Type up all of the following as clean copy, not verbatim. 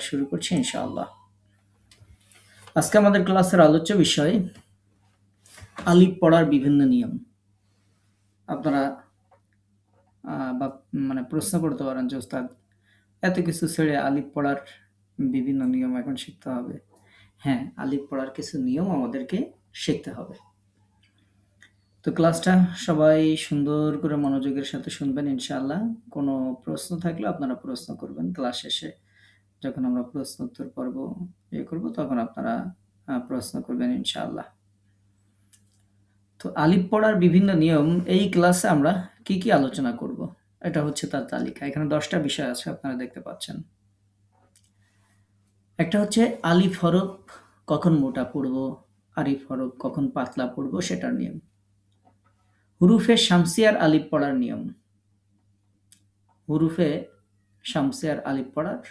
শুরু করছি ইনশাআল্লাহ। আজকে আমাদের ক্লাসের আলোচ্য বিষয় আলিফ পড়ার বিভিন্ন নিয়ম। আপনারা বা প্রশ্ন করতে পারেন যে ওস্তাদ এত কিছু ছেড়ে আলিফ পড়ার বিভিন্ন নিয়ম এখন শিখতে হবে। হ্যাঁ, আলিফ পড়ার কিছু নিয়ম আমাদেরকে শিখতে হবে। তো ক্লাসটা সবাই সুন্দর করে মনোযোগের সাথে শুনবেন ইনশাআল্লাহ। কোনো প্রশ্ন থাকলে আপনারা প্রশ্ন করবেন ক্লাস শেষে। যখন আমরা প্রশ্ন উত্তর পর্ব করব তখন আপনারা প্রশ্ন করবেন ইনশাআল্লাহ। তো আলিফ পড়ার বিভিন্ন নিয়ম এই ক্লাসে আমরা কি কি আলোচনা করব, এটা হচ্ছে তার তালিকা। এখানে 10টা বিষয় আছে, আপনারা দেখতে পাচ্ছেন। একটা হচ্ছে আলিফ হরফ কখন মোটা পড়ব, আলিফ হরফ কখন পাতলা পড়ব সেটার নিয়ম। হুরুফে শামসিয়ার আলিফ পড়ার নিয়ম। হুরুফে শামসিয়ার আলিফ পড়ার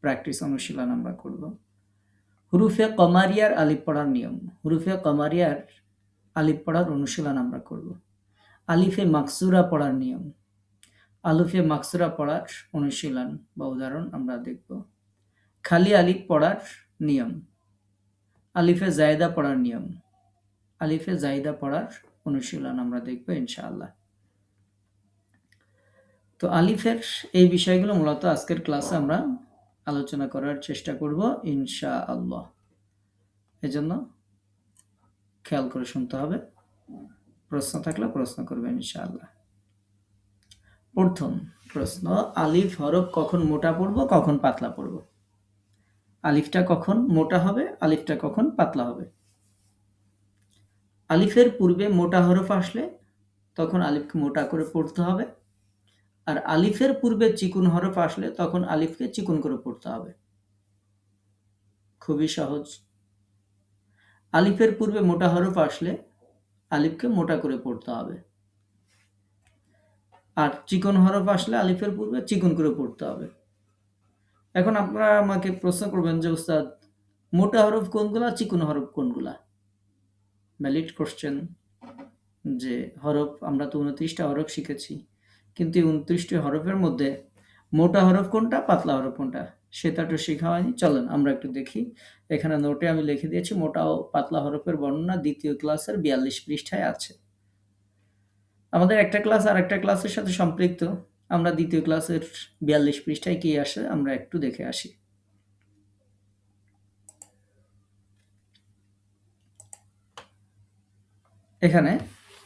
প্র্যাকটিস অনুশীলন আমরা করব। হুরুফে কমারিয়ার আলিফ পড়ার নিয়ম। হুরুফে কমারিয়ার আলিফ পড়ার অনুশীলন আমরা করব। আলিফে মাকসুরা পড়ার নিয়ম। আলিফে মাকসুরা পড়ার অনুশীলন বা উদাহরণ আমরা দেখব। খালি আলিফ পড়ার নিয়ম। আলিফে জায়দা পড়ার নিয়ম। আলিফে জায়দা পড়ার অনুশীলন আমরা দেখব ইনশাআল্লাহ। তো আলিফের এই বিষয়গুলো মূলত আজকের ক্লাসে আমরা আলোচনা করার চেষ্টা করব ইনশাআল্লাহ। এজন্য খেয়াল করে শুনতে হবে। প্রশ্ন থাকলে প্রশ্ন করবেন ইনশাআল্লাহ। প্রথম প্রশ্ন, আলিফ হরফ কখন মোটা পড়ব, কখন পাতলা পড়ব? আলিফটা কখন মোটা হবে, আলিফটা কখন পাতলা হবে? আলিফের পূর্বে মোটা হরফ আসলে তখন আলিফকে মোটা করে পড়তে হবে, আর আলিফের পূর্বে চিকুন হরফ আসলে তখন আলিফকে চিকুন করে পড়তে হবে। খুবই সহজ। আলিফের পূর্বে মোটা হরফ আসলে আলিফকে মোটা করে পড়তে হবে, আর চিকন হরফ আসলে আলিফের পূর্বে চিকুন করে পড়তে হবে। এখন আপনারা আমাকে প্রশ্ন করবেন যে উস্তাদ মোটা হরফ কোনগুলা, চিকুন হরফ কোনগুলা? ভ্যালিড কোশ্চেন যে হরফ আমরা তো 29টা হরফ শিখেছি, কিন্তু 29টি হরফের মধ্যে মোটা হরফ কোনটা, পাতলা হরফ কোনটা সেটা তো শেখা হয়নি। চলেন আমরা একটু দেখি। এখানে নোটে আমি লিখে দিয়েছি মোটা ও পাতলা হরফের বর্ণনা দ্বিতীয় ক্লাসের 42 পৃষ্ঠায় আছে। আমাদের একটা ক্লাস আর একটা ক্লাসের সাথে সম্পৃক্ত। আমরা দ্বিতীয় ক্লাসের 42 পৃষ্ঠায় কি আসে আমরা একটু দেখে আসি। এখানে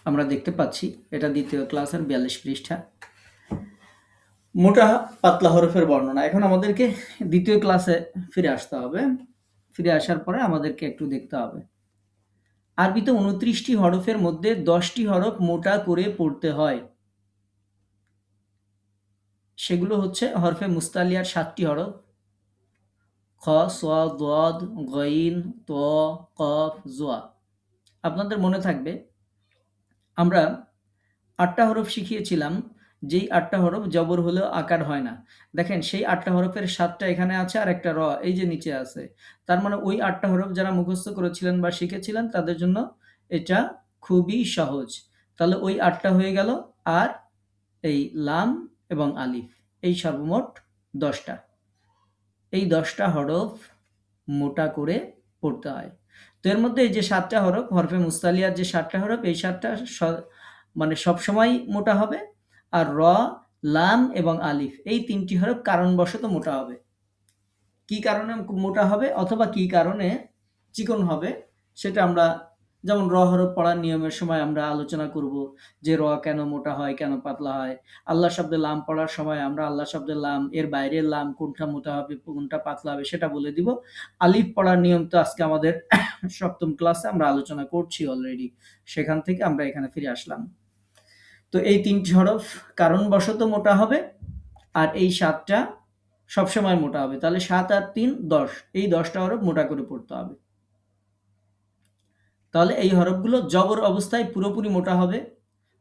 আমরা দেখতে পাচ্ছি এটা দ্বিতীয় ক্লাসের 42 পৃষ্ঠা, মোটা পাতলা হরফের বর্ণনা। এখন আমাদেরকে দ্বিতীয় ক্লাসে ফিরে আসতে হবে। ফিরে আসার পরে আমাদেরকে একটু দেখতে হবে আরবিতে 29টি হরফের মধ্যে 10টি হরফ মোটা করে পড়তে হয়। সেগুলো হচ্ছে হরফে মুস্তালিয়ার 7টি হরফ, খ, সোয়া, দদ, গইন, ত, কফ, জোয়া। আপনাদের মনে থাকবে আমরা 8টা হরফ শিখিয়েছিলাম, যেই 8টা হরফ জবর হলেও আকার হয় না। দেখেন সেই 8টা হরফের 7টা এখানে আছে আর একটা র এই যে নিচে আছে। তার মানে ওই 8টা হরফ যারা মুখস্থ করেছিলেন বা শিখেছিলেন তাদের জন্য এটা খুবই সহজ। তাহলে ওই 8টা হয়ে গেল, আর এই লাম এবং আলিফ, এই সর্বমোট 10টা। এই 10টা হরফ মোটা করে পড়তে হয়। তো এর মধ্যে এই যে 7টা হরফ, হরফে মুস্তালিয়ার যে 7টা হরফ, এই 7টা সবসময় মোটা হবে, আর র, লাম এবং আলিফ এই 3টি হরফ কারণবশত মোটা হবে। কি কারণে মোটা হবে অথবা কি কারণে চিকন হবে সেটা আমরা, যেমন র হরফ পড়ার নিয়মের সময় আমরা আলোচনা করব যে র কেন মোটা হয়, কেন পাতলা হয়। আল্লাহ শব্দে লাম পড়ার সময় আমরা আল্লাহ শব্দের লাম এর বাইরের লাম কোনটা মোটা হবে কোনটা পাতলা হবে সেটা বলে দিব। আলিফ পড়ার নিয়ম তো আজকে আমাদের 7ম ক্লাসে আমরা আলোচনা করছি অলরেডি, সেখান থেকে আমরা এখানে ফিরে আসলাম। তো এই 3টি হরফ কারণবশত মোটা হবে, আর এই 7টা সবসময় মোটা হবে। তাহলে 7 আর 3 10, এই 10টা হরফ মোটা করে পড়তে হবে। তাহলে এই হরফগুলো জবর অবস্থায় পুরোপুরি মোটা হবে।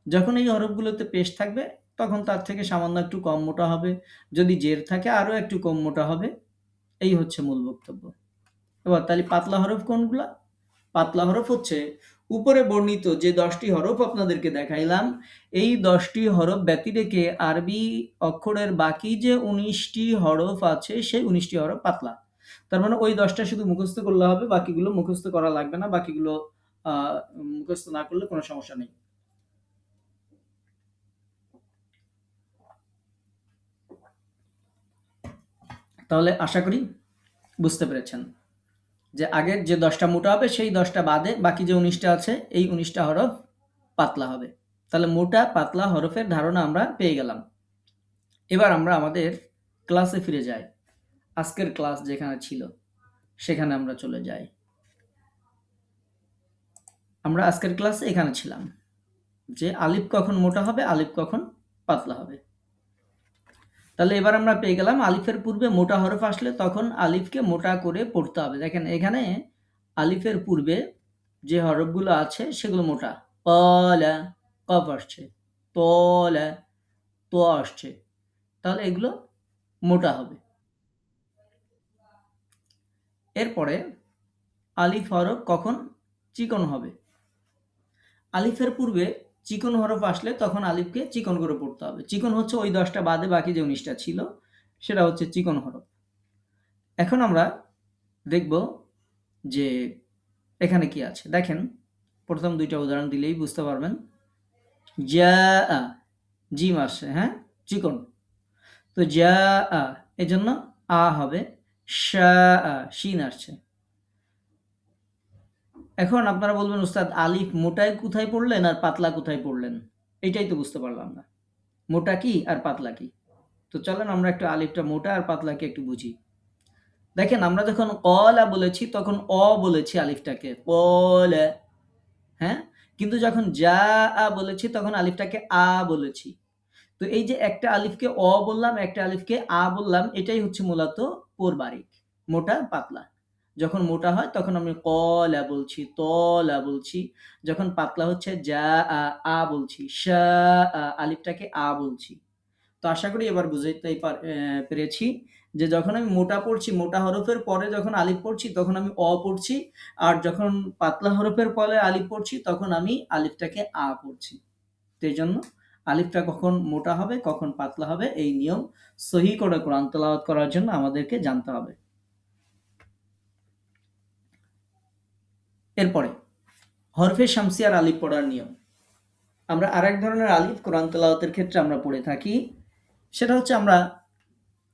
যখন এই হরফগুলোতে পেশ থাকবে তখন তার থেকে সামান্য একটু কম মোটা হবে। যদি জের থাকে আরও একটু কম মোটা হবে। এই হচ্ছে মূল বক্তব্য। এবার তাহলে পাতলা হরফ কোনগুলা? পাতলা হরফ হচ্ছে উপরে বর্ণিত যে 10টি হরফ আপনাদেরকে দেখাইলাম, এই 10টি হরফ ব্যতি রেখে আরবি অক্ষরের বাকি যে 19টি হরফ আছে সেই 19টি হরফ পাতলা। তার মানে ওই 10টা শুধু মুখস্থ করলে হবে, বাকিগুলো মুখস্থ করা লাগবে না। বাকিগুলো মুখস্থ না করলে কোনো সমস্যা নেই। তাহলে আশা করি বুঝতে পেরেছেন যে আগের যে 10টা মোটা হবে সেই 10টা বাদে বাকি যে 19টা আছে এই 19টা হরফ পাতলা হবে। তাহলে মোটা পাতলা হরফের ধারণা আমরা পেয়ে গেলাম। এবার আমরা আমাদের ক্লাসে ফিরে যাই। আজকের ক্লাস যেখানে ছিল সেখানে আমরা চলে যাই। আমরা আজকের ক্লাসে এখানে ছিলাম যে আলিফ কখন মোটা হবে, আলিফ কখন পাতলা হবে। তাহলে এবার আমরা পেয়ে গেলাম আলিফের পূর্বে মোটা হরফ আসলে তখন আলিফকে মোটা করে পড়তে হবে। দেখেন এখানে আলিফের পূর্বে যে হরফগুলো আছে সেগুলো মোটা। কলা কফ আসছে, তলা তো আসছে, তাহলে এগুলো মোটা হবে। এরপরে আলিফ হরফ কখন চিকন হবে? আলিফের পূর্বে চিকন হরফ আসলে তখন আলিফকে চিকন করে পড়তে হবে। চিকন হচ্ছে ওই 10টা বাদে বাকি যে 19টা ছিল সেটা হচ্ছে চিকন হরফ। এখন আমরা দেখব যে এখানে কি আছে। দেখেন প্রথম 2টা উদাহরণ দিলেই বুঝতে পারবেন। জা জিম আসছে, হ্যাঁ, চিকন। তো জা এজন্য আ হবে। শা শিন আসছে। এখন আপনারা বলবেন উস্তাদ আলিফ মোটায় কোথায় পড়লেন আর পাতলা কোথায় পড়লেন? এটাই তো বুঝতে পারলাম না। মোটা কি আর পাতলা কি? তো চলেন আমরা একটু আলিফটা মোটা আর পাতলাকে একটু বুঝি। দেখেন আমরা যখন কলা বলেছি তখন বলেছি আলিফটাকে কলা, হ্যাঁ? কিন্তু যখন বলেছি তখন আলিফটাকে বলেছি। তো এই যে একটা আলিফকে বললাম, একটা আলিফকে বললাম, এটাই হচ্ছে মূলত পোরবারিক, মোটা পাতলা। যখন মোটা হয় তখন আমি কলা বলছি, তলা বলছি। যখন পাতলা হচ্ছে বলছি, আলিফটাকে বলছি। তো আশা করি এবার বুঝাইতে পেরেছি যে যখন আমি মোটা পড়ছি, মোটা হরফের পরে যখন আলিফ পড়ছি তখন আমি পড়ছি, আর যখন পাতলা হরফের পরে আলিফ পড়ছি তখন আমি আলিফটাকে পড়ছি। তো এই জন্য আলিফটা কখন মোটা হবে কখন পাতলা হবে এই নিয়ম সহি করে কোরআন তেলাওয়াত করার জন্য আমাদেরকে জানতে হবে। এরপরে হরফে শামসিয়ার আলিফ পড়ার নিয়ম। আমরা আরেক ধরনের আলিফ কোরআন তেলাওয়াতের ক্ষেত্রে আমরা পড়ে থাকি। সেটা হচ্ছে আমরা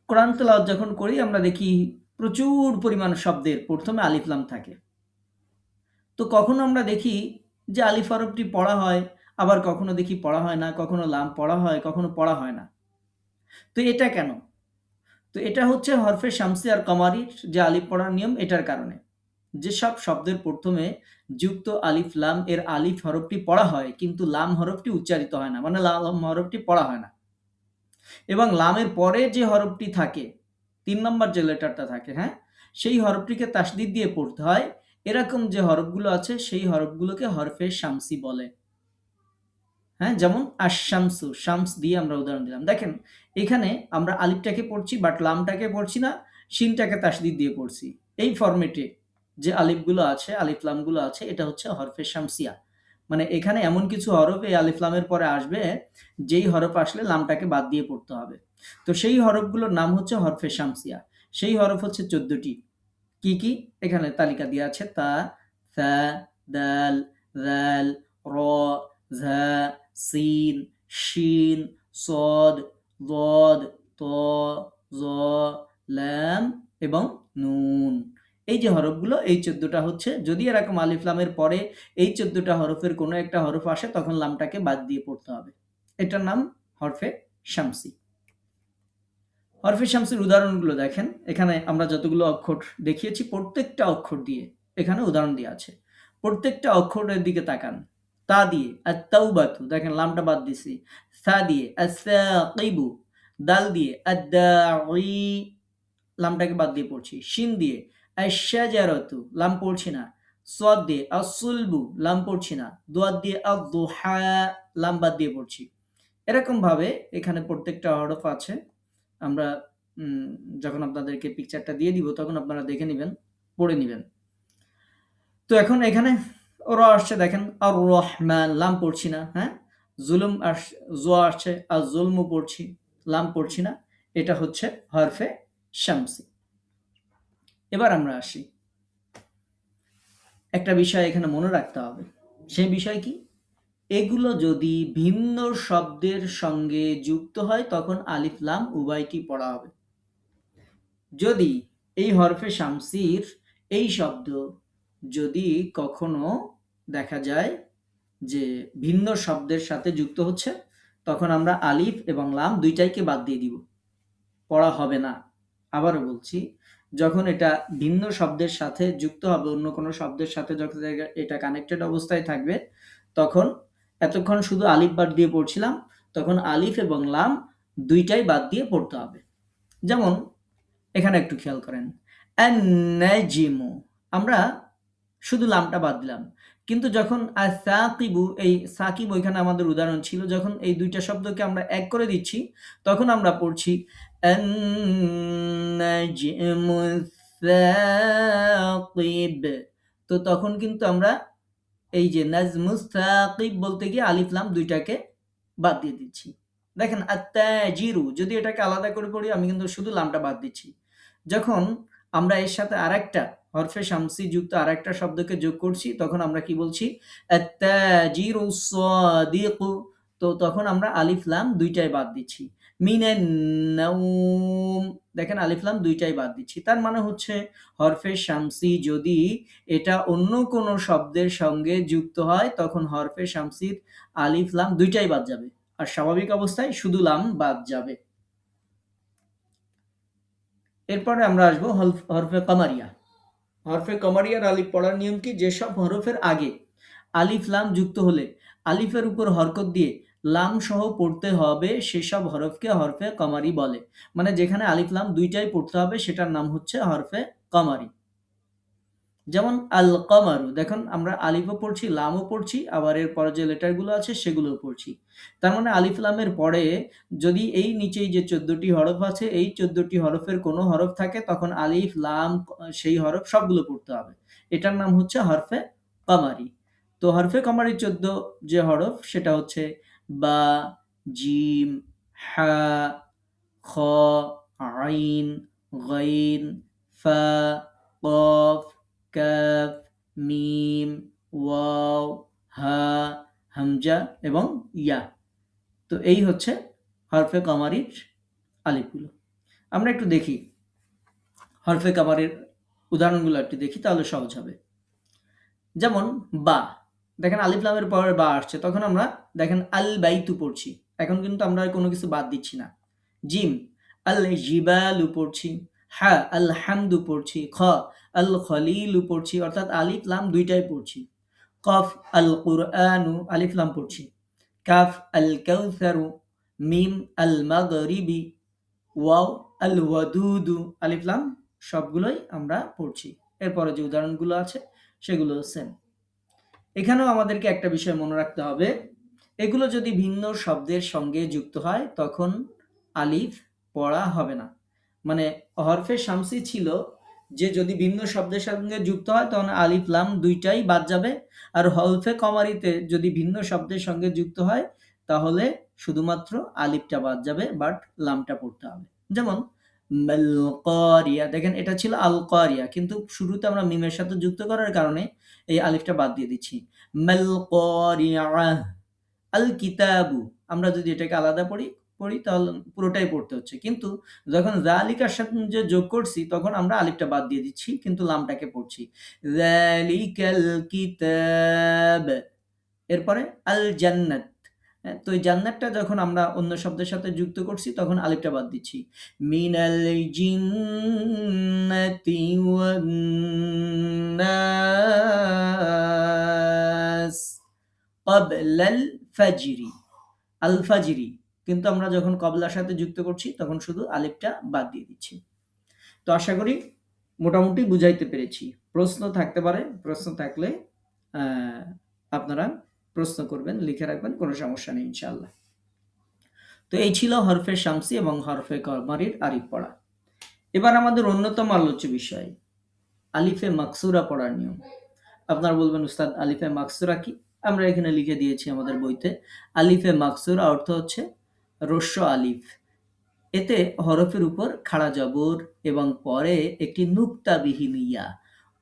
কোরআন তেলাওয়াত যখন করি আমরা দেখি প্রচুর পরিমাণ শব্দের প্রথমে আলিফ লাম থাকে। তো কখনো আমরা দেখি যে আলিফ হরফটি পড়া হয়, আবার কখনো দেখি পড়া হয় না, কখনো লাম পড়া হয়, কখনো পড়া হয় না। তো এটা কেন? তো এটা হচ্ছে হরফে শামসি আর কমারির যে আলিফ পড়ার নিয়ম, এটার কারণে। যেসব শব্দের প্রথমে যুক্ত আলিফ লাম এর আলিফ হরফটি পড়া হয় কিন্তু লাম হরফটি উচ্চারিত হয় না, মানে লাম হরফটি পড়া হয় না, এবং লামের পরে যে হরফটি থাকে 3 নম্বর যে লেটারটা থাকে, হ্যাঁ, সেই হরফটিকে তাসদিদ দিয়ে পড়তে হয়। এরকম যে হরফগুলো আছে সেই হরফগুলোকে হরফে শামসি বলে। হ্যাঁ, যেমন আশ-শামসু, শামস দিয়ে আমরা উদাহরণ দিলাম। দেখেন এখানে আমরা আলিফটাকে পড়ছি বাট লামটাকে পড়ছি না, শিনটাকে তাসদিদ দিয়ে পড়ছি। এই ফরম্যাটে যে আলিফগুলো আছে, আলিফ লামগুলো আছে, এটা হচ্ছে হরফে শামসিয়া। মানে এখানে এমন কিছু হরফ এই আলিফ লামের পরে আসবে যেই হরফ আসলে লামটাকে বাদ দিয়ে পড়তে হবে। তো সেই হরফগুলোর নাম হচ্ছে হরফে শামসিয়া। সেই হরফ হচ্ছে 14টি। কি, কি? এখানে তালিকা দেয়া আছে তা, থা, দাল, যাল, র, ঝা, সিন, শিন, সদ, দদ, ত, জ, লাম এবং নুন। এই যে হরফগুলো এই 14টা হচ্ছে, যদি এরকম আলিফ লামের পরে এই 14টা হরফের কোনো একটা হরফ আসে তখন লামটাকে বাদ দিয়ে পড়তে হবে। এটার নাম হরফে শামসি। হরফে শামসির উদাহরণগুলো দেখেন। এখানে আমরা যতগুলো অক্ষর দেখিয়েছি প্রত্যেকটা অক্ষর দিয়ে এখানে উদাহরণ দেওয়া আছে। প্রত্যেকটা অক্ষরের দিকে তাকান। তা দিয়ে আত-তাওবাতু, দেখেন লামটা বাদ দিছি। সা দিয়ে আস-সাকিবু, দাল দিয়ে আদ-দাঈ, লামটাকে বাদ দিয়ে পড়ছি। শিন দিয়ে আশ-শাজারাতু, লাম পড়ছি না। সদ দিয়ে আস-সুলবু, লাম পড়ছি না। দোয়াদ দিয়ে আদ-দুহা, লাম বাদ দিয়ে পড়ছি। এরকম ভাবে এখানে প্রত্যেকটা হরফ আছে। আমরা যখন আপনাদেরকে পিকচারটা দিয়ে দিব তখন আপনারা দেখে নিবেন, পড়ে নিবেন। তো এখন এখানে র আসছে, দেখেন আর রহমান, লাম পড়ছি না, হ্যাঁ, জুলুম জোয়া আসছে আর জুলমু পড়ছি, লাম পড়ছি না, এটা হচ্ছে হরফে শামসি। এবার আমরা আসি, একটা বিষয় এখানে মনে রাখতে হবে, সেই বিষয় কি, এগুলো যদি ভিন্ন শব্দের সঙ্গে যুক্ত হয় তখন আলিফ লাম উভয়টি পড়া হবে। যদি এই হরফে শামসির এই শব্দ যদি কখনো দেখা যায় যে ভিন্ন শব্দের সাথে যুক্ত হচ্ছে, তখন আমরা আলিফ এবং লাম দুইটাইকে বাদ দিয়ে দিব, পড়া হবে না। আবারও বলছি, যখন এটা ভিন্ন শব্দের সাথে যুক্ত হবে, অন্য কোনো শব্দের সাথে যখন এটা কানেক্টেড অবস্থায় থাকবে, তখন এতক্ষণ শুধু আলিফ বাদ দিয়ে পড়ছিলাম, তখন আলিফ এবং লাম দুইটাই বাদ দিয়ে পড়তে হবে। যেমন এখানে একটু খেয়াল করেন, আন-নাজমু, আমরা শুধু লামটা বাদ দিলাম, কিন্তু যখন আসাকিবু, এই সাকিব ওইখানে আমাদের উদাহরণ ছিল, যখন এই দুইটা শব্দকে আমরা এক করে দিচ্ছি তখন আমরা পড়ছি আন-নাজমু সাকিব। তো তখন কিন্তু আমরা এই যে নাজমু সাকিব বলতে গিয়ে আলিফ লাম দুইটাকে বাদ দিয়ে দিচ্ছি। দেখেন আত্তাজিরু, যদি এটাকে আলাদা করে পড়ি আমি কিন্তু শুধু লামটা বাদ দিচ্ছি। যখন আমরা এর সাথে আরেকটা হরফে শামসি যুক্ত আরেকটা শব্দকে যোগ করছি তখন আমরা কি বলছি, আত্তাজিরু সাদিকু, তো তখন আমরা আলিফ লাম দুইটাই বাদ দিচ্ছি। মিনান নাউম, দেখেন আলিফ লাম দুইটাই বাদ দিচ্ছি। তার মানে হচ্ছে হরফে শামসি যদি এটা অন্য কোনো শব্দের সঙ্গে যুক্ত হয় তখন হরফে শামসির আলিফ লাম দুইটাই বাদ যাবে, আর স্বাভাবিক অবস্থায় শুধু লাম বাদ যাবে। এরপরে আমরা আসবো হরফে কামারিয়া। হরফে কামারিয়ার আলিফ পড়ার নিয়ম কি, যেসব হরফের আগে আলিফ লাম যুক্ত হলে আলিফের উপর হরকত দিয়ে লাম সহ পড়তে হবে সেসব হরফকে হরফে কামারি বলে। মানে যেখানে আলিফ লাম দুইটাই পড়তে হবে সেটার নাম হচ্ছে হরফে কামারি। যেমন আল কমারু, দেখুন আমরা আলিফও পড়ছি লামও পড়ছি, আবার এর পরে যে লেটারগুলো আছে সেগুলোও পড়ছি। তার মানে আলিফ লামের পরে যদি এই নিচেই যে 14টি হরফ আছে এই 14টি হরফের কোনো হরফ থাকে তখন আলিফ লাম সেই হরফ সবগুলো পড়তে হবে। এটার নাম হচ্ছে হরফে কামারি। তো হরফে কামারি 14 যে হরফ সেটা হচ্ছে বা, জিম, হা, খ, আইন, গাইন, ফা, কফ, কাফ, মিম, ওয়াও, হা, হামজা এবং ইয়া। তো এই হচ্ছে হরফে কামারির আলিফগুলো। আমরা একটু দেখি হরফে কামারের উদাহরণগুলো একটু দেখি, তাহলে সহজ হবে। যেমন বা, দেখেন আলিফ লামের পরে বা আসছে তখন আমরা দেখেন আল বাইতু পড়ছি, এখন কিন্তু আমরা আর কোনো কিছু বাদ দিচ্ছি না। জিম, আল জিবালু পড়ছি। হা, আল হামদু পড়ছি। খ, আল খলিলু পড়ছি, অর্থাৎ আলিফ লাম দুইটাই পড়ছি। কফ, আল কুরআনু, আলিফ লাম পড়ছি। কাফ, আল কাউসারু। মিম, আল মাগরিবি। ওয়াও, আল ওয়াদুদু, আলিফ লাম সবগুলোই আমরা পড়ছি। এরপরে যে উদাহরণগুলো আছে সেগুলো সেম। এখানেও আমাদেরকে একটা বিষয় মনে রাখতে হবে, এগুলো যদি ভিন্ন শব্দের সঙ্গে যুক্ত হয় তখন আলিফ পড়া হবে না। মানে হরফে শামসি ছিল যে যদি ভিন্ন শব্দের সঙ্গে যুক্ত হয় তখন আলিফ লাম দুইটাই বাদ যাবে, আর হরফে কমারিতে যদি ভিন্ন শব্দের সঙ্গে যুক্ত হয় তাহলে শুধুমাত্র আলিফটা বাদ যাবে, বাট লামটা পড়তে হবে। যেমন মাল কারিয়া, দেখেন এটা ছিল আল কারিয়া, কিন্তু শুরুতে আমরা মিমের সাথে যুক্ত করার কারণে এই আলিফটা বাদ দিয়ে দিচ্ছি। মাল কারিয়া, আল কিতাবু, আমরা যদি এটাকে আলাদা পড়ি তাহলে পুরোটাই পড়তে হচ্ছে, কিন্তু যখন যালিকার সাথে যে যোগ করছি তখন আমরা আলিফটা বাদ দিয়ে দিচ্ছি কিন্তু লামটাকে পড়ছি। যালিকাল কিতাব। এরপরে আল জান্নাত, তো এই জান্নাতটা যখন আমরা অন্য শব্দের সাথে যুক্ত করছি তখন আলিফটা বাদ দিচ্ছি। মিনাল জিন্নাতি ওয়ান নাস ক্বাবলাল ফাজরি, আল ফাজরি, কিন্তু আমরা যখন ক্বাবলার সাথে যুক্ত করছি তখন শুধু আলিফটা বাদ দিয়ে দিচ্ছি। তো আশা করি মোটামুটি বুঝাইতে পেরেছি। প্রশ্ন থাকতে পারে, প্রশ্ন থাকলে আপনারা প্রশ্ন করবেন, লিখে রাখবেন, কোনো সমস্যা নেই ইনশাআল্লাহ। তো এই ছিল হরফে শামসি এবং হরফে কামারির আরিফ পড়া। এবার আমাদের অন্যতম আলোচ্য বিষয় আলিফে মাকসুরা পড়ার নিয়ম। আপনারা বলবেন উস্তাদ আলিফে মাকসুরা কি? আমরা এখানে লিখে দিয়েছি আমাদের বইতে। আলিফে মাকসুরা অর্থ হচ্ছে রস্য আলিফ। এতে হরফের উপর খাড়া জবর এবং পরে একটি নুক্তাবিহীন ইয়া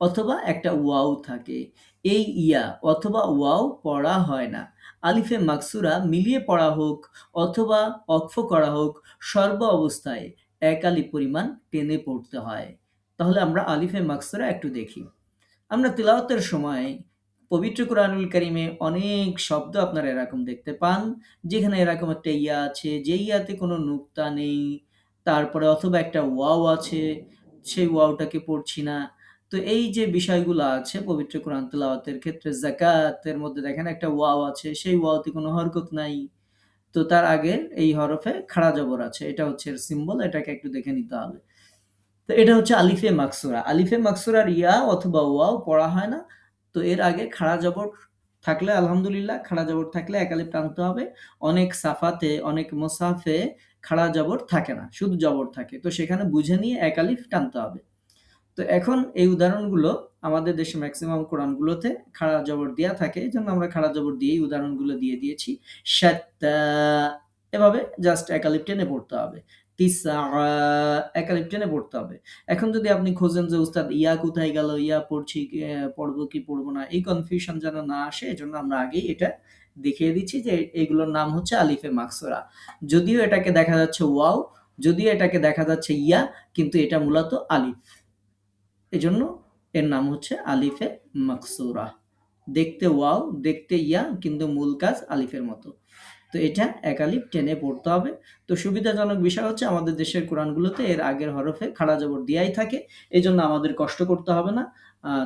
অথবা একটা ওয়াও থাকে। এই ইয়া অথবা ওয়াও পড়া হয় না। আলিফে মাকসুরা মিলিয়ে পড়া হোক অথবা অক্ফ করা হোক, সর্ব অবস্থায় এক আলিফ পরিমাণ টেনে পড়তে হয়। তাহলে আমরা আলিফে মাকসুরা একটু দেখি। আমরা তিলাওয়াতের সময় পবিত্র কোরআনুল কারিমে অনেক শব্দ আপনারা এরকম দেখতে পান, যেখানে এরকম একটা ইয়া আছে, যে ইয়াতে কোনো নুক্তা নেই, তারপরে অথবা একটা ওয়াও আছে, সেই ওয়াওটাকে পড়ছি না। তো এই যে বিষয়গুলো আছে পবিত্র কোরআন তিলাওয়াতের ক্ষেত্রে, যাকাতের মধ্যে দেখেন একটা ওয়াও আছে, সেই ওয়াওতে কোনো হরকত নাই। তো তার আগে এই হরফে খাড়া জবর আছে, এটা হচ্ছে এর সিম্বল, এটাকে একটু দেখে নিতে হবে। তো এটা হচ্ছে আলিফে মাকসুরা। আলিফে মাকসুরার ইয়া অথবা ওয়াও পড়া হয় না। তো এর আগে খাড়া জবর থাকলে আলহামদুলিল্লাহ, খাড়া জবর থাকলে এক আলিফ টানতে হবে। অনেক সাফাতে, অনেক মোসাফে খাড়া জবর থাকে না, শুধু জবর থাকে। তো সেখানে বুঝে নিয়ে এক আলিফ টানতে হবে। তো এখন এই উদাহরণগুলো আমাদের দেশে ম্যাক্সিমাম কোরআনগুলোতে খাড়া জবর দেয়া থাকে। এজন্য আমরা খাড়া জবর দিয়েই উদাহরণগুলো দিয়ে দিয়েছি। শাত্তা, এভাবে জাস্ট এক আলিফ টেনে পড়তে হবে। তিসআ, এক আলিফ টেনে পড়তে হবে। এখন যদি আপনি খোঁজেন যে উস্তাদ ইয়া কোথায় গেল, ইয়া পড়ছি পড়বো কি পড়বো না, এই কনফিউশন যেন না আসে, এজন্য আমরা আগেই এটা দেখিয়ে দিচ্ছি যে এগুলোর নাম হচ্ছে আলিফে মাকসুরা। যদিও এটাকে দেখা যাচ্ছে ওয়াও, যদিও এটাকে দেখা যাচ্ছে ইয়া, কিন্তু এটা মূলত আলিফ। এজন্য এর নাম হচ্ছে আলিফে মাকসুরা। দেখতে ওয়াও, দেখতে ইয়া, কিন্তু মূল কাজ আলিফের মতো। তো এটা এক আলিফ টেনে পড়তে হবে। তো সুবিধাজনক বিষয় হচ্ছে আমাদের দেশের কোরআনগুলোতে এর আগের হরফে খাড়া জবর দেয়াই থাকে। এজন্য আমাদের কষ্ট করতে হবে না।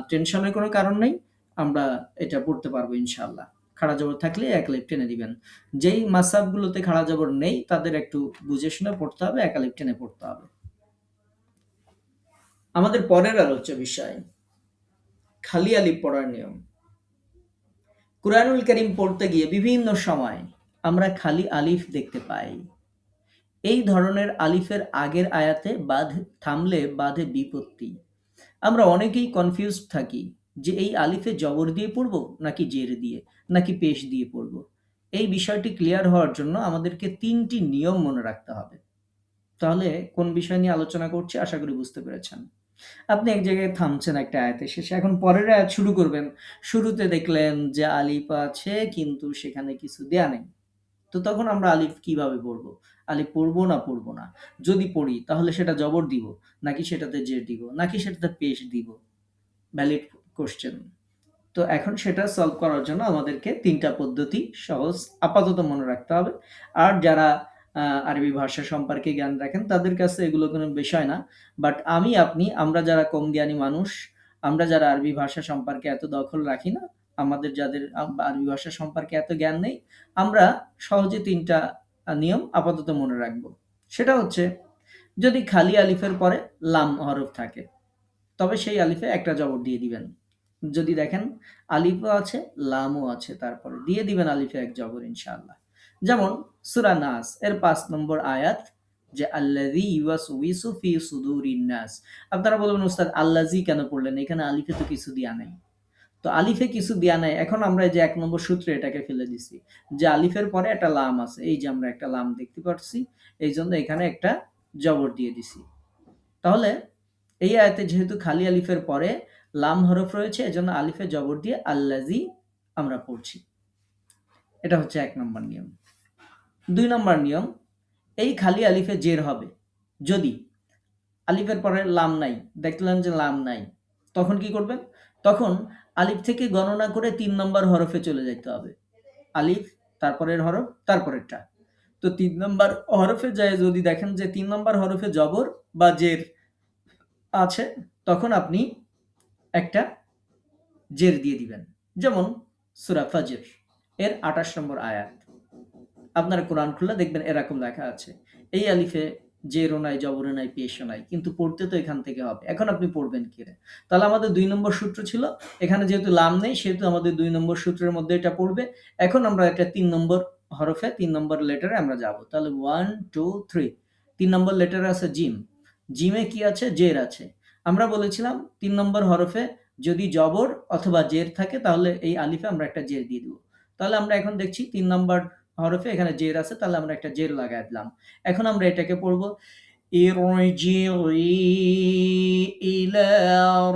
টেনশনের কোনো কারণ নেই। আমরা এটা পড়তে পারবো ইনশাআল্লাহ। খাড়া জবর থাকলে এক আলিফ টেনে দিবেন। যেই মাসাবগুলোতে খাড়া জবর নেই তাদের একটু বুঝে শুনে পড়তে হবে, এক আলিফ টেনে পড়তে হবে। আমাদের পরের আলোচ্য বিষয় খালি আলিফ পড়ার নিয়ম। কুরআনুল কারীম পড়তে গিয়ে বিভিন্ন সময় আমরা খালি আলিফ দেখতে পাই। এই ধরনের আলিফের আগের আয়াতে থামলে বাধে বিপত্তি। আমরা অনেকেই কনফিউজড থাকি যে এই আলিফে জবর দিয়ে পড়ব নাকি জের দিয়ে, নাকি পেশ দিয়ে পড়ব। এই বিষয়টি ক্লিয়ার হওয়ার জন্য আমাদেরকে ৩টি নিয়ম মনে রাখতে হবে। তাহলে কোন বিষয় নিয়ে আলোচনা করছি আশা করি বুঝতে পেরেছেন। আপনি এক জায়গায় থামছেন একটা আয়াতের শেষে, এখন পরের আয়াত শুরু করবেন। শুরুতে দেখলেন যে আলিফ আছে কিন্তু সেখানে কিছু দেয়া নেই। তো তখন আমরা আলিফ কিভাবে পড়ব? আলিফ পড়বো না পড়বো না? যদি পড়ি তাহলে সেটা জবর দিব, নাকি সেটাতে জের দিব, নাকি সেটাতে পেশ দিব? Valid question. তো এখন সেটা সলভ করার জন্য আমাদেরকে ৩টা পদ্ধতি সহজ আপাতত মনে রাখতে হবে। আর যারা আরবি ভাষা সম্পর্কে জ্ঞান রাখেন তাদের কাছে এগুলো কোনো বিষয় না। বাট আমি, আপনি, আমরা যারা কম জ্ঞানী মানুষ, আমরা যারা আরবি ভাষা সম্পর্কে এত দখল রাখি না, আমাদের যাদের আরবি ভাষা সম্পর্কে এত জ্ঞান নেই, আমরা সহজে ৩টা নিয়ম আপাতত মনে রাখবো। সেটা হচ্ছে, যদি খালি আলিফের পরে লাম হরফ থাকে তবে সেই আলিফে একটা জবর দিয়ে দিবেন। যদি দেখেন আলিফও আছে, লামও আছে, তারপরে দিয়ে দিবেন আলিফে এক জবর ইনশাআল্লাহ। যেমন সূরা নাস এর ৫ নম্বর আয়াত, যে আল্লাযী ইউওয়াসউইসু ফি সুদুরিন নাস। আপনারা বলবেন উস্তাদ আল্লাযী কেন পড়লেন? এখানে আলিফে তো কিছু দেয়া নাই। তো আলিফে কিছু দেয়া নাই। এখন আমরা এই যে ১ নম্বর সূত্রে এটাকে ফেলে দিছি। যে আলিফের পরে একটা লাম আছে। এই যে আমরা একটা লাম দেখতে পাচ্ছি। এইজন্য এখানে একটা জবর দিয়ে দিছি। তাহলে এই আয়াতে যেহেতু খালি আলিফের পরে লাম হরফ রয়েছে, এজন্য আলিফে জবর দিয়ে আল্লাযী আমরা পড়ছি। এটা হচ্ছে ১ নম্বর নিয়ম। ২ নম্বর নিয়ম, এই খালি আলিফে জের হবে। যদি আলিফের পরে লাম নাই, দেখলেন যে লাম নাই, তখন কি করবেন? তখন আলিফ থেকে গণনা করে ৩ নম্বর হরফে চলে যাইতে হবে। আলিফ, তারপরের হরফ, তারপরেরটা। তো ৩ নম্বর হরফে যায় যদি দেখেন যে ৩ নম্বর হরফে জবর বা জের আছে, তখন আপনি একটা জের দিয়ে দিবেন। যেমন সূরা ফাজর এর ২৮ নম্বর আয়াত। আপনারা কোরআন খুললে দেখবেন এরকম লেখা আছে। এই আলিফে জেরও নাই, জবরও নাই, পেশও নাই, কিন্তু পড়তে তো এখান থেকে হবে। এখন আপনি পড়বেন কি রে? তাহলে আমাদের ২ নম্বর সূত্র ছিল, এখানে যেহেতু লাম নেই সেহেতু আমাদের ২ নম্বর সূত্রের মধ্যে এটা পড়বে। এখন আমরা একটা ৩ নম্বর হরফে ৩ নম্বর লেটারে আমরা যাব। তাহলে 1 2 3, ৩ নম্বর লেটারে আছে জিম। জিমে কি আছে? জের আছে। আমরা বলেছিলাম ৩ নম্বর হরফে যদি জবর অথবা জের থাকে তাহলে এই আলিফে আমরা একটা জের দিয়ে দেব। তাহলে আমরা এখন দেখছি ৩ নম্বর হরফে এখানে জের আছে, তাহলে আমরা একটা জের লাগায় দিলাম। এখন আমরা এটাকে পড়ব ইরজিই ইলা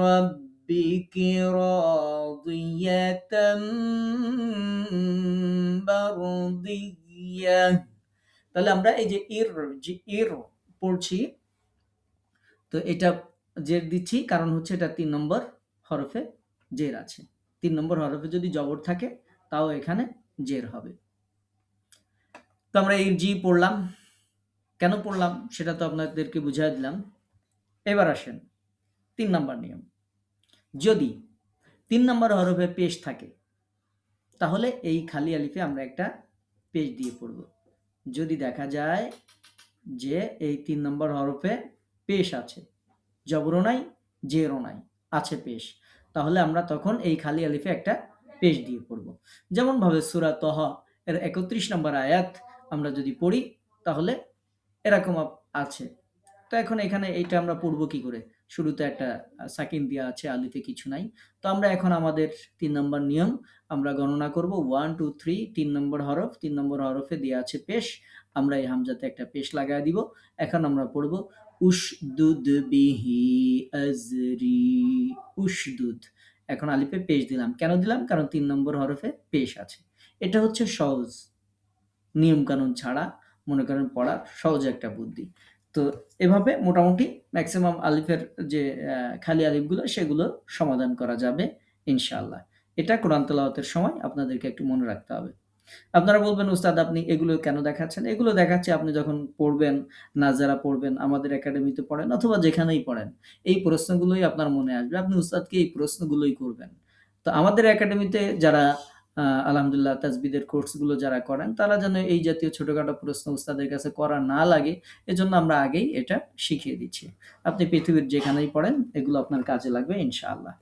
রাব্বিকি রাদিয়াতাম মারদিয়াহ। তাহলে আমরা এই যে ইর পড়ছি, তো এটা জের দিচ্ছি কারণ হচ্ছে এটা ৩ নম্বর হরফে জের আছে। ৩ নম্বর হরফে যদি জবর থাকে তাও এখানে জের হবে। তো আমরা ইরজি পড়লাম। কেন পড়লাম সেটা তো আপনাদেরকে বুঝাই দিলাম। এবার আসেন ৩ নম্বর নিয়ম। যদি ৩ নম্বর হরফে পেশ থাকে তাহলে এই খালি আলিফে আমরা একটা পেশ দিয়ে পড়ব। যদি দেখা যায় যে এই ৩ নম্বর হরফে পেশ আছে, জবরও নাই, জেরও নাই, আছে পেশ, তাহলে আমরা তখন এই খালি আলিফে একটা পেশ দিয়ে পড়ব। যেমনভাবে সূরা তহ এর ৩১ নম্বর আয়াত আমরা যদি পড়ি তাহলে এরকম আছে। তো এখন এখানে এইটা আমরা পড়ব কি করে? শুরুতে একটা সাকিন দেয়া আছে, আলিফে কিছু নাই। তো আমরা এখন আমাদের ৩ নম্বর নিয়ম আমরা গণনা করব। 1, 2, 3 ৩ নম্বর হরফ, ৩ নম্বর হরফে দেয়া আছে পেশ। আমরা এই হামজাতে একটা পেশ লাগায় দিব। এখন আমরা পড়ব উশদুদ বিহি আজরি, উশদুদ। এখন আলিফে পেশ দিলাম। কেন দিলাম? কারণ ৩ নম্বর হরফে পেশ আছে। এটা হচ্ছে সহজ নিয়মকানুন ছাড়া মনে করেন পড়ার সহজ একটা বুদ্ধি। তো এভাবে মোটামুটি ম্যাক্সিমাম আলিফের যে খালি আলিফগুলো সেগুলো সমাধান করা যাবে ইনশাআল্লাহ। এটা কোরআন তেলাওয়াতের সময় আপনাদেরকে একটু মনে রাখতে হবে। আপনারা বলবেন, "উস্তাদ আপনি এগুলো কেন দেখাচ্ছেন?" এগুলো দেখাচ্ছি আপনি যখন পড়বেন, নাজারা পড়বেন, আমাদের একাডেমিতে পড়েন অথবা যেখানেই পড়েন, এই প্রশ্নগুলোই আপনার মনে আসবে। আপনি উস্তাদকে এই প্রশ্নগুলোই করবেন। তো আমাদের একাডেমিতে যারা আলহামদুলিল্লাহ তাজবিদের কোর্সগুলো যারা করেন, তারা যেন এই জাতীয় ছোটখাটো প্রশ্ন উস্তাদের কাছে করা না লাগে, এজন্য আমরা আগেই এটা শিখিয়ে দিচ্ছি। আপনি পৃথিবীর যেখানেই পড়েন, এগুলো আপনার কাজে লাগবে ইনশাআল্লাহ।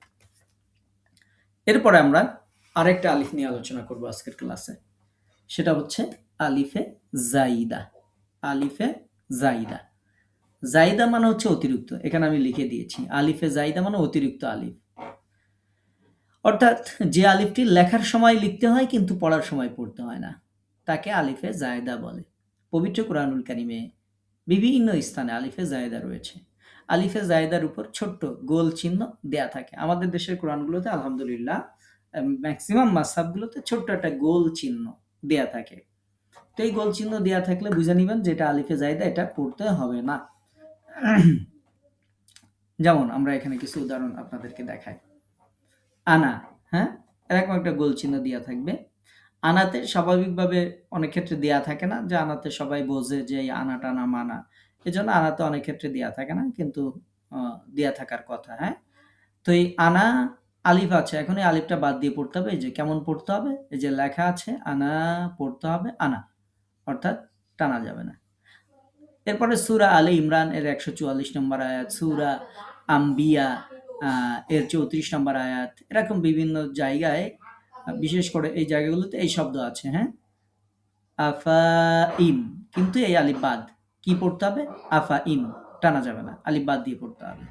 এরপরে আমরা আরেকটা আলিফ নিয়ে আলোচনা করব আজকের ক্লাসে। সেটা হচ্ছে আলিফে জাইদা। আলিফে জাইদা। জাইদা মানে হচ্ছে অতিরিক্ত। এখানে আমি লিখে দিয়েছি। আলিফে জাইদা মানে অতিরিক্ত আলিফ। অর্থাৎ যে আলিফটি লেখার সময় লিখতে হয় কিন্তু পড়ার সময় পড়তে হয় না, তাকে আলিফে জায়দা বলে। পবিত্র কোরআনুল কারিমে বিভিন্ন স্থানে আলিফে জায়দা রয়েছে। আলিফে জায়দার উপর ছোট্ট গোল চিহ্ন দেয়া থাকে। আমাদের দেশের কোরআনগুলোতে আলহামদুলিল্লাহ ম্যাক্সিমাম মাসহাবগুলোতে ছোট্ট একটা গোল চিহ্ন দেয়া থাকে। তো এই গোল চিহ্ন দেয়া থাকলে বুঝে নিবেন যে এটা আলিফে জায়দা, এটা পড়তে হবে না। যেমন আমরা এখানে কিছু উদাহরণ আপনাদেরকে দেখাই। আনা, হ্যাঁ? এরকম একটা গোল চিহ্ন দেয়া থাকবে। আনাতে স্বাভাবিকভাবে অনেক ক্ষেত্রে দেয়া থাকে না, যে আনাতে সবাই বোঝে যে এই আনা টানা মানা। এজন্য আনাতে অনেক ক্ষেত্রে দেয়া থাকে না, কিন্তু দেয়া থাকার কথা, হ্যাঁ? তো এই আনা আলিফ আছে, এখন এই আলিফটা বাদ দিয়ে পড়তে হবে। এই যে কেমন পড়তে হবে? এই যে লেখা আছে আনা, পড়তে হবে আনা, অর্থাৎ টানা যাবে না। এরপরে সূরা আলে ইমরান এর ১৪৪ নম্বর আয়াত, সূরা আম্বিয়া এর ৩৪ নম্বর আয়াত, এরকম বিভিন্ন জায়গায় বিশেষ করে এই জায়গাগুলোতে এই শব্দ আছে, হ্যাঁ? আফাইম, কিন্তু এই আলিফ বাদ। কি পড়তে হবে? আফাইম, টানা যাবে না, আলিফ বাদ দিয়ে পড়তে হবে।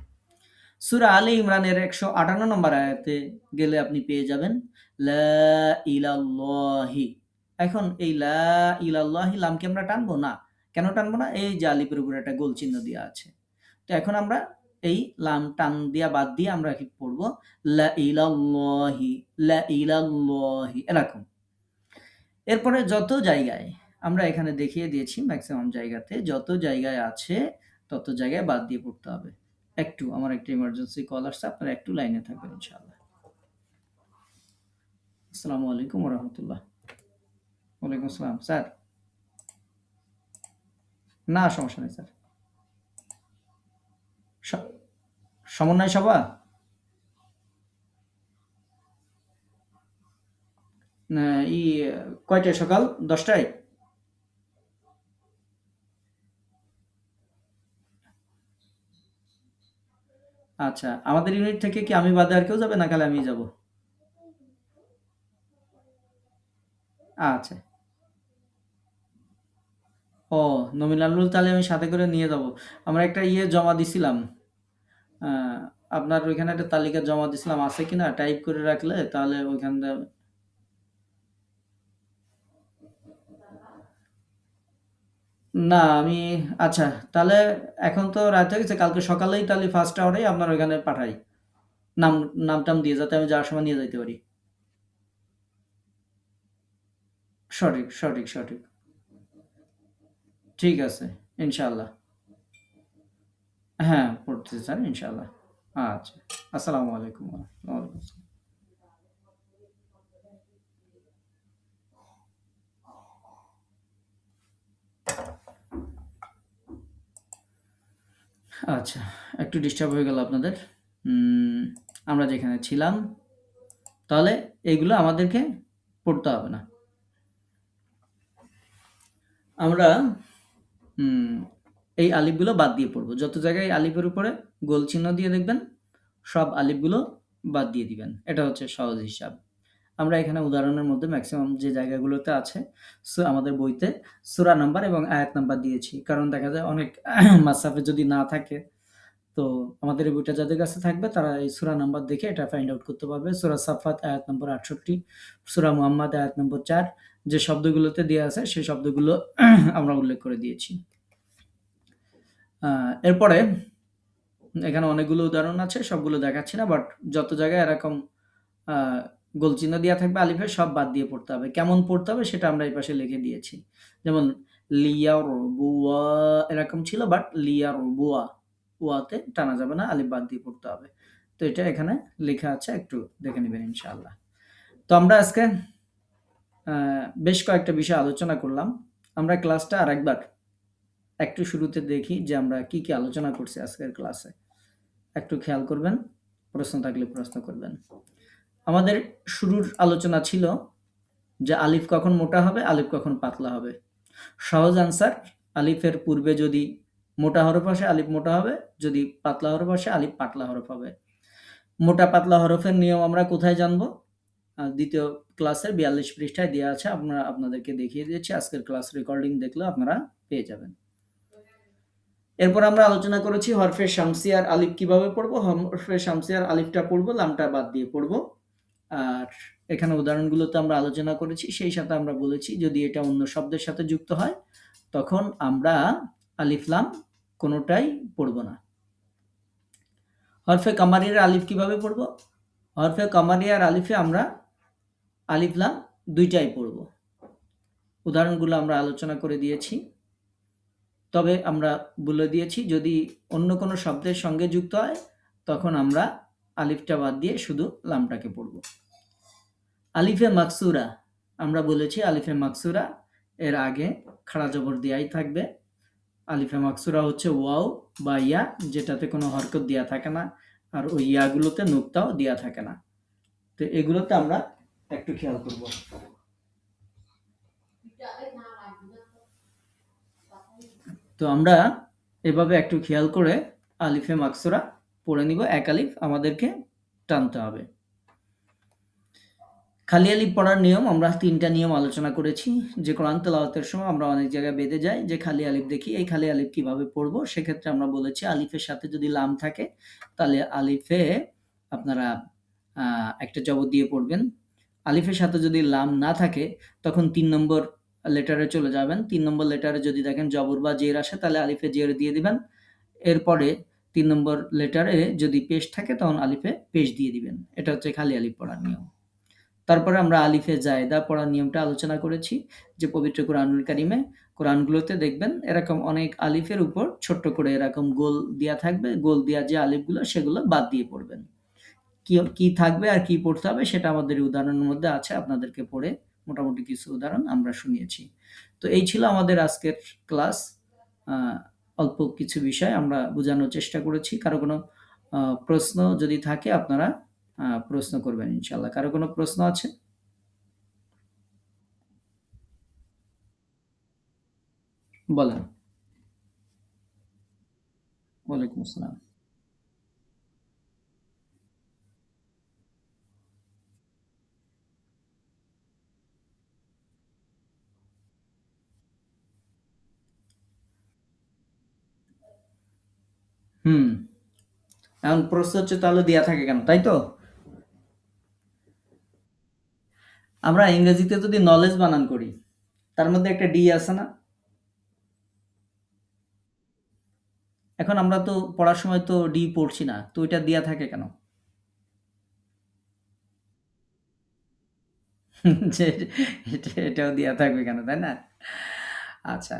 সূরা আলে ইমরানের ১৫৮ নম্বর আয়াতে গেলে আপনি পেয়ে যাবেন লা ইলাল্লাহি। এখন এই লা ইলাল্লাহি লামকে আমরা টানবো না। কেন টানবো না? এই যে আলিফের উপরে একটা গোল চিহ্ন দেওয়া আছে। তো এখন আমরা এই লাম টান দিয়া বাদ দিয়ে আমরা কি পড়ব? লা ইলাল্লাহি, লা ইলাল্লাহি, এরকম। এরপরে যত জায়গায় আমরা এখানে দেখিয়ে দিয়েছি, ম্যাক্সিমাম জায়গাতে যত জায়গায় আছে তত জায়গায় বাদ দিয়ে পড়তে হবে। একটু আমার একটা ইমার্জেন্সি কল আসছে, আপনারা একটু লাইনে থাকবেন ইনশাআল্লাহ। আসসালামু আলাইকুম ওয়া রাহমাতুল্লাহ। ওয়ালাইকুম আসসালাম। স্যার? না, সমস্যা নেই স্যার। স সমন্বয় সভা? না, কয়টায়? সকাল ১০টায়? আচ্ছা, আমাদের ইউনিট থেকে কি আমি বাদে আর কেউ যাবে না খালি আমিই যাব? আচ্ছা। ও, নমিনালুল তাহলে আমি সাথে করে নিয়ে যাব। আমরা একটা জমা দিছিলাম। আ আপনার ওইখানে একটা তালিকা জমা দিছিলাম, আছে কিনা টাইপ করে রাখলে তাহলে ওইখান দিয়ে। না আমি, আচ্ছা, তাহলে এখন তো রাত হয়ে গেছে, কালকে সকালেই তাহলে ফার্স্ট আওয়ারেই আপনার ওইখানে পাঠাই, নাম নাম টাম দিয়ে, যাতে আমি যাওয়ার সময় নিয়ে যাইতে পারি। সঠিক, সঠিক, সঠিক। ঠিক আছে, ইনশাআল্লাহ। হ্যাঁ, পড়তেছি স্যার, ইনশাআল্লাহ। আচ্ছা, আসসালামু আলাইকুম। ওয়ালাইকুম আসসালাম। আচ্ছা, একটু ডিস্টার্ব হয়ে গেল আপনাদের। উম, আমরা যেখানে ছিলাম, তাহলে এইগুলো আমাদেরকে পড়তে হবে না। আমরা উম, এই আলিফগুলো বাদ দিয়ে পড়বো। যত জায়গায় আলিফের উপরে গোল চিহ্ন দিয়ে দেখবেন, সব আলিফগুলো বাদ দিয়ে দিবেন। এটা হচ্ছে সহজ হিসাব। আমরা এখানে উদাহরণের মধ্যে ম্যাক্সিমাম যে জায়গাগুলোতে আছে, আমাদের বইতে সূরা নাম্বার এবং আয়াত নাম্বার দিয়েছি। কারণ দেখা যায় অনেক মাসহাফে যদি না থাকে, তো আমাদের এই বইটা যাদের কাছে থাকবে তারা এই সূরা নাম্বার দেখে এটা ফাইন্ড আউট করতে পারবে। সূরা সাফফাত আয়াত নম্বর ৬৮, সূরা মুহাম্মাদ আয়াত নম্বর ৪, যে শব্দগুলোতে দেয়া আছে সেই শব্দগুলো আমরা উল্লেখ করে দিয়েছি। এরপরে এখানে অনেকগুলো উদাহরণ আছে, সবগুলো দেখাচ্ছি না। বাট যত জায়গায় এরকম আ গোল চিহ্ন দেয়া থাকবে আলিফের, সব বাদ দিয়ে পড়তে হবে। কেমন পড়তে হবে সেটা আমরা এই পাশে লিখে দিয়েছি। যেমন লিয়ারবুয়া এরকম ছিল, বাট লিয়ারবুয়া, ওয়াতে টানা যাবে না, আলিফ বাদ দিয়ে পড়তে হবে। তো এটা এখানে লেখা আছে, একটু দেখে নিবেন ইনশাআল্লাহ। তো আমরা আজকে আ বেশ কয়েকটা বিষয় আলোচনা করলাম। আমরা ক্লাসটা আরেকবার একটু শুরুতে দেখি যে আমরা কি, কি আলোচনা করছি আজকের ক্লাসে। একটু খেয়াল করবেন, প্রশ্ন থাকলে প্রশ্ন করবেন। আমাদের শুরুর আলোচনা ছিল যে আলিফ কখন মোটা হবে, আলিফ কখন পাতলা হবে। সহজ আনসার, আলিফের পূর্বে যদি মোটা হরফ আসে আলিফ মোটা হবে, যদি পাতলা হরফ আসে আলিফ পাতলা হরফ হবে। মোটা পাতলা হরফের নিয়ম আমরা কোথায় জানবো? দ্বিতীয় ক্লাসের ৪২ পৃষ্ঠায় দেওয়া আছে, আপনাদেরকে দেখিয়ে দিয়েছি। আজকের ক্লাস রেকর্ডিং দেখলে আপনারা পেয়ে যাবেন। এরপর আমরা আলোচনা করেছি হরফে শামসিয়ার আলিফ কিভাবে পড়বো। হরফে শামসিয়ার আলিফটা পড়বো, লামটা বাদ দিয়ে পড়বো। আর এখানে উদাহরণগুলোতে আমরা আলোচনা করেছি। সেই সাথে আমরা বলেছি যদি এটা অন্য শব্দের সাথে যুক্ত হয়, তখন আমরা আলিফ লাম কোনোটাই পড়বো না। হরফে কামারিয়ার আলিফ কিভাবে পড়বো? হরফে কামারিয়ার আলিফে আমরা আলিফ লাম দুইটাই পড়বো। উদাহরণগুলো আমরা আলোচনা করে দিয়েছি। তবে আমরা বলে দিয়েছি যদি অন্য কোনো শব্দের সঙ্গে যুক্ত হয়, তখন আমরা আলিফটা বাদ দিয়ে শুধু লামটাকে পড়ব। আলিফে মাকসুরা, আমরা বলেছি আলিফে মাকসুরা এর আগে খাড়া জবর দেয়াই থাকবে। আলিফে মাকসুরা হচ্ছে ওয়াও বা ইয়া, যেটাতে কোনো হরকত দেয়া থাকে না, আর ওই ইয়াগুলোতে নুক্তাও দেয়া থাকে না। তো এগুলোতে আমরা একটু খেয়াল করব। তো আমরা এভাবে একটু খেয়াল করে আলিফে মাকসুরা পড়ে নিব। এক আলিফ আমাদেরকে টানতে হবে। খালি আলিফ পড়ার নিয়ম, আমরা ৩টা নিয়ম আলোচনা করেছি। যে কোরআন তেলাওয়াতের সময় আমরা অনেক জায়গায় বেঁধে যাই যে খালি আলিফ দেখি, এই খালি আলিফ কিভাবে পড়বো? সেক্ষেত্রে আমরা বলেছি আলিফের সাথে যদি লাম থাকে, তাহলে আলিফে আপনারা একটা জবর দিয়ে পড়বেন। আলিফের সাথে যদি লাম না থাকে, তখন ৩ নম্বর লেটারে চলে যাবেন। ৩ নম্বর লেটারে যদি দেখেন জবর বা জের আসে, তাহলে আলিফে জের দিয়ে দিবেন। এরপরে ৩ নম্বর লেটারে যদি পেশ থাকে, তখন আলিফে পেশ দিয়ে দিবেন। এটা হচ্ছে খালি আলিফ পড়ার নিয়ম। তারপরে আমরা আলিফে জায়দা পড়ার নিয়মটা আলোচনা করেছি, যে পবিত্র কোরআনুল কারিমে কোরআনগুলোতে দেখবেন এরকম অনেক আলিফের উপর ছোট্ট করে এরকম গোল দেয়া থাকবে। গোল দেয়া যে আলিফগুলো সেগুলো বাদ দিয়ে পড়বেন। কি থাকবে আর কি পড়তে হবে সেটা আমাদের উদাহরণের মধ্যে আছে, আপনাদেরকে পড়ে মোটামুটি কিছু উদাহরণ আমরা শুনিয়েছি। তো এই ছিল আমাদের আজকের ক্লাস। অল্প কিছু বিষয় আমরা বোঝানোর চেষ্টা করেছি। কারো কোনো প্রশ্ন যদি থাকে আপনারা প্রশ্ন করবেন ইনশাল্লাহ। কারো কোনো প্রশ্ন আছে? বলেন। ওয়ালাইকুম আসসালাম। হুম, এখন প্রশ্ন হচ্ছে তাহলে দেয়া থাকে কেন, তাই তো? আমরা ইংরেজিতে যদি নলেজ বানান করি, তার মধ্যে একটা ডি আছে না? এখন আমরা তো পড়ার সময় তো ডি পড়ছি না। তো ওইটা দেয়া থাকে কেন? যে এটাও দেয়া থাকবে কেন, তাই না? আচ্ছা।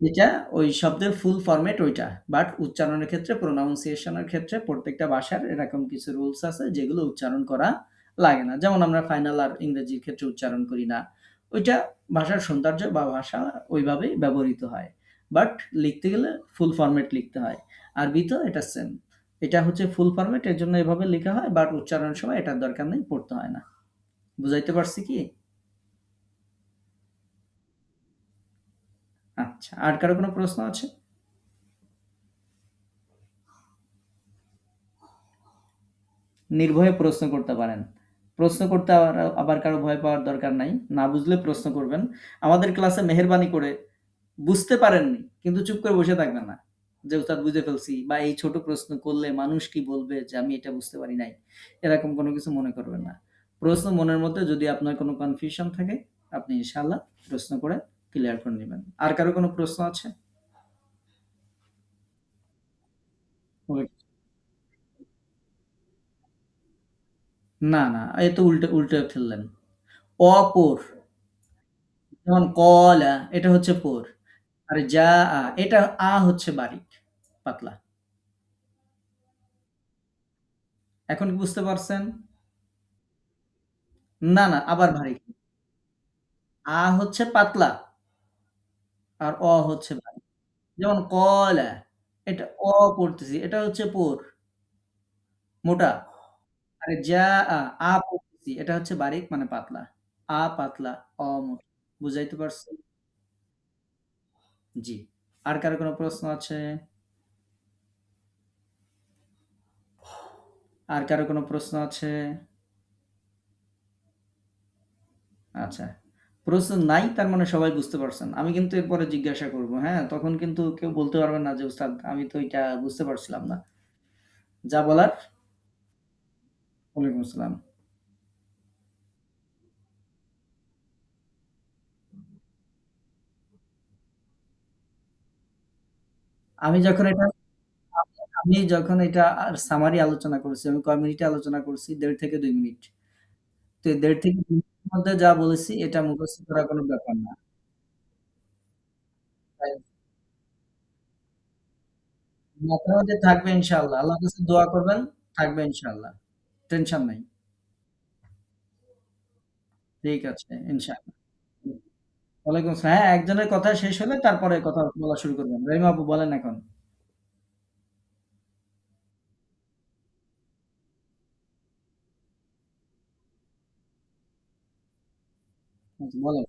এটা ওই শব্দের ফুল ফরমেট ওইটা। বাট উচ্চারণের ক্ষেত্রে প্রোনাউন্সিয়েশন এর ক্ষেত্রে প্রত্যেকটা ভাষার এরকম কিছু রুলস আছে যেগুলো উচ্চারণ করা লাগে না। যেমন আমরা ফাইনাল আর ইংরেজির ক্ষেত্রে উচ্চারণ করি না। ওইটা ভাষার সৌন্দর্য বা ভাষা ওইভাবেই ব্যবহৃত হয়। বাট লিখতে গেলে ফুল ফরমেট লিখতে হয়। আরবিতেও এটা সেম। এটা হচ্ছে ফুল ফরমেট, এর জন্য এভাবে লেখা হয়, বাট উচ্চারণের সময় এটার দরকার নেই, পড়তে হয় না। বুঝাইতে পারছি কি? আচ্ছা। আর কারো কোনো প্রশ্ন আছে? নির্ভয়ে প্রশ্ন করতে পারেন। প্রশ্ন করতে আবার কারো ভয় পাওয়ার দরকার নাই। না বুঝলে প্রশ্ন করবেন। আমাদের ক্লাসে মেহেরবানি করে বুঝতে পারেননি, কিন্তু চুপ করে বসে থাকবেন না। যে উস্তাদ বুঝে ফেলছি বা এই ছোট প্রশ্ন করলে মানুষ কি বলবে যে আমি এটা বুঝতে পারি নাই। এরকম কোনো কিছু মনে করবেন না। প্রশ্ন মনের মধ্যে যদি আপনার কোনো কনফিউশন থাকে, আপনি ইনশাআল্লাহ প্রশ্ন করে ক্লিয়ার করে নিবেন। আর কারো কোনো প্রশ্ন আছে? ওই না, না, এই তো উল্টে, উল্টে ফেললেন। অপর যেমন কলা এটা হচ্ছে পোর। আর এটা হচ্ছে বারিক, পাতলা। এখন কি বুঝতে পারছেন? না, না, আবার ভারী। হচ্ছে পাতলা আর হচ্ছে ভারী। যেমন কলা, এটা পড়তেছি, এটা হচ্ছে পোর, মোটা। আর পড়তেছি, এটা হচ্ছে বারিক মানে পাতলা। পাতলা, মোটা। বুঝাইতে পারছি? জি। আর কারো কোনো প্রশ্ন আছে? আর কারো কোনো প্রশ্ন আছে? আচ্ছা। প্রশ্ন নাই তার মানে সবাই বুঝতে পারছেন। আমি কিন্তু এরপরে জিজ্ঞাসা করব, হ্যাঁ? তখন কিন্তু কেউ বলতে পারবে না যে, "উস্তাদ আমি তো এটা বুঝতে পারছিলাম না।" যা বলার ওয়ালাইকুম আসসালাম। আমি যখন এটা আমি যখন এটা সামারি আলোচনা করছি, আমি কয় মিনিটে আলোচনা করছি? ১.৫ থেকে ২ মিনিট। তো ১.৫ থেকে ২ মিনিটের মধ্যে যা বলেছি এটা মুখস্থ করার কোনো ব্যাপার না। তাই মাথার মধ্যে থাকবে ইনশাআল্লাহ। আল্লাহর কাছে দোয়া করবেন, থাকবে ইনশাআল্লাহ। টেনশন নাই। ঠিক আছে ইনশাআল্লাহ। ওয়ালাইকুম আসসালাম। হ্যাঁ, একজনের কথা শেষ হলে তারপরে কথা বলা শুরু করবেন। রহিমা আপু বলেন এখন। আচ্ছা বলেন।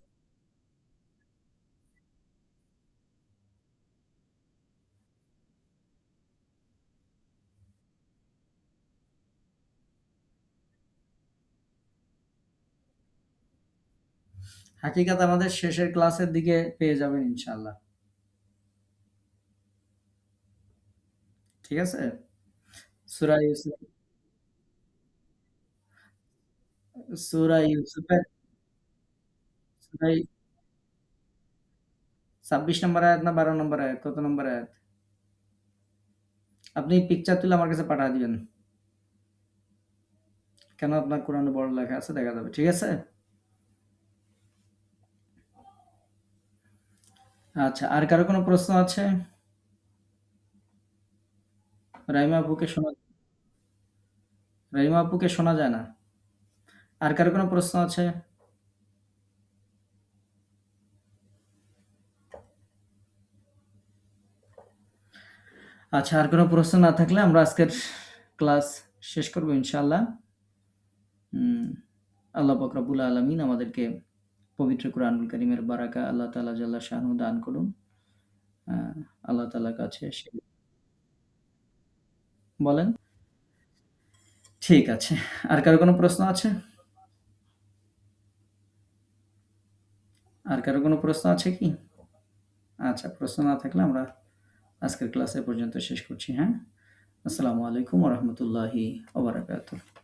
হাকিকাত আমাদের শেষের ক্লাসের দিকে পেয়ে যাবেন ইনশাআল্লাহ। ঠিক আছে? সূরা ইউসুফ সূরা ইউসুফের সূরা ২৬ নম্বর আয়াত না ১২ নম্বর আয়াত? কত নম্বর আয়াত? আপনি পিকচার তুলে আমার কাছে পাঠায় দিবেন। কেন আপনার কোরআনে বড় লেখা আছে দেখা যাবে। ঠিক আছে? আচ্ছা, আর কারো কোনো প্রশ্ন আছে? রাইমা আপুকে শোনা রাইমা আপুকে শোনা যায় না। আর কারো কোনো প্রশ্ন আছে? আচ্ছা, আর কোনো প্রশ্ন না থাকলে আমরা আজকের ক্লাস শেষ করব ইনশাআল্লাহ। হুম, আল্লাহ পাক রব্বুল আলামিন আমাদেরকে পবিত্র কোরআনুল কারীমের বারাকা আল্লাহ তাআলা জাল্লা শাআনহু দান করুন। আ আল্লাহ তাআলার কাছে বলেন? ঠিক আছে। আর কারো কোনো প্রশ্ন আছে? আর কারো কোনো প্রশ্ন আছে কি? আচ্ছা, প্রশ্ন না থাকলে আমরা আজকের ক্লাস এ পর্যন্ত শেষ করছি, হ্যাঁ? আসসালামু আলাইকুম ওয়া রাহমাতুল্লাহি ওয়া বারাকাতুহু।